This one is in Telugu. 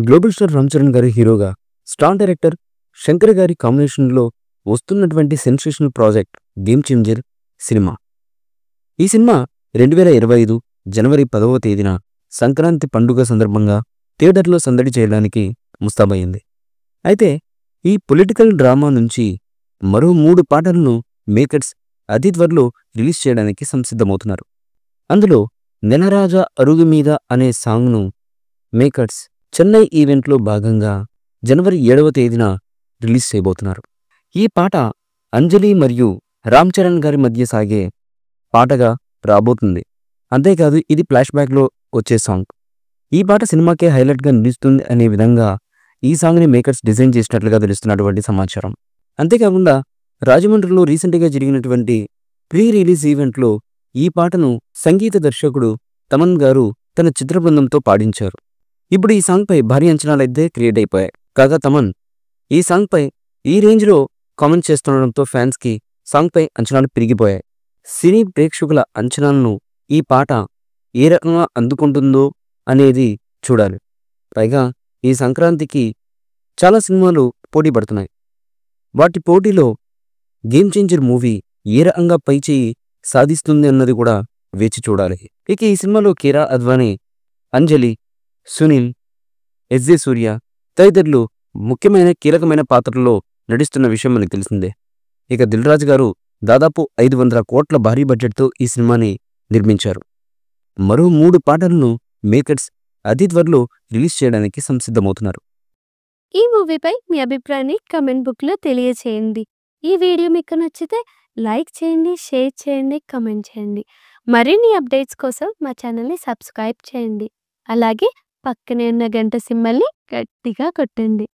గ్లోబల్ స్టార్ రామ్ చరణ్ గారి హీరోగా, స్టార్ డైరెక్టర్ శంకర్ గారి కాంబినేషన్లో వస్తున్నటువంటి sensational project game changer cinema. ఈ సినిమా 2025 జనవరి 10వ తేదీన సంక్రాంతి పండుగ సందర్భంగా థియేటర్లో సందడి చేయడానికి ముస్తాబయింది. అయితే ఈ పొలిటికల్ డ్రామా నుంచి మరో 3 పాటలను మేకర్స్ అతి త్వరలో రిలీజ్ చేయడానికి సంసిద్ధమవుతున్నారు. అందులో నెలరాజా అరుగు మీద అనే సాంగ్ను మేకర్స్ చెన్నై ఈవెంట్లో భాగంగా జనవరి 7వ తేదీన రిలీజ్ చేయబోతున్నారు. ఈ పాట అంజలి మరియు రామ్ చరణ్ గారి మధ్య సాగే పాటగా రాబోతుంది. అంతేకాదు ఇది ఫ్లాష్ బ్యాక్లో వచ్చే సాంగ్. ఈ పాట సినిమాకే హైలైట్గా నిలుస్తుంది అనే విధంగా ఈ సాంగ్ని మేకర్స్ డిజైన్ చేసినట్లుగా తెలుస్తున్నటువంటి సమాచారం. అంతేకాకుండా రాజమండ్రిలో రీసెంట్గా జరిగినటువంటి ప్రీ రిలీజ్ ఈవెంట్లో ఈ పాటను సంగీత దర్శకుడు తమన్ గారు తన చిత్ర బృందంతో పాడించారు. ఇప్పుడు ఈ సాంగ్పై భారీ అంచనాలైతే క్రియేట్ అయిపోయాయి. కాగా తమన్ ఈ సాంగ్పై ఈ రేంజ్లో కామెంట్ చేస్తుండడంతో ఫ్యాన్స్కి సాంగ్పై అంచనాలు పెరిగిపోయాయి. సినీ ప్రేక్షకుల అంచనాలను ఈ పాట ఏ రకంగా అందుకుంటుందో అనేది చూడాలి. పైగా ఈ సంక్రాంతికి చాలా సినిమాలు పోటీ పడుతున్నాయి. వాటి పోటీలో గేమ్ చేంజర్ మూవీ ఏ రకంగా పైచేయి సాధిస్తుంది అన్నది కూడా వేచి చూడాలి. ఇక ఈ సినిమాలో కిరా అద్వానీ, అంజలి, సునీల్, ఎస్జే సూర్య తదితరులు ముఖ్యమైన కీలకమైన పాత్రల్లో నటిస్తున్న విషయం మనకు తెలిసిందే. ఇక దిల్ రాజు గారు దాదాపు 500 కోట్ల భారీ బడ్జెట్తో ఈ సినిమాని నిర్మించారు. మరో 3 పాటలను మేకర్స్ అతి త్వరలో రిలీజ్ చేయడానికి సంసిద్ధమవుతున్నారు. ఈ మూవీపై మీ అభిప్రాయాన్ని కమెంట్ బుక్లో తెలియచేయండి. ఈ వీడియో మీకు నచ్చితే లైక్ చేయండి, షేర్ చేయండి, కమెంట్ చేయండి. మరిన్ని అప్డేట్స్ కోసం మా ఛానల్ని సబ్స్క్రైబ్ చేయండి. అలాగే పక్కనే ఉన్న గంట సింబల్ని గట్టిగా కొట్టండి.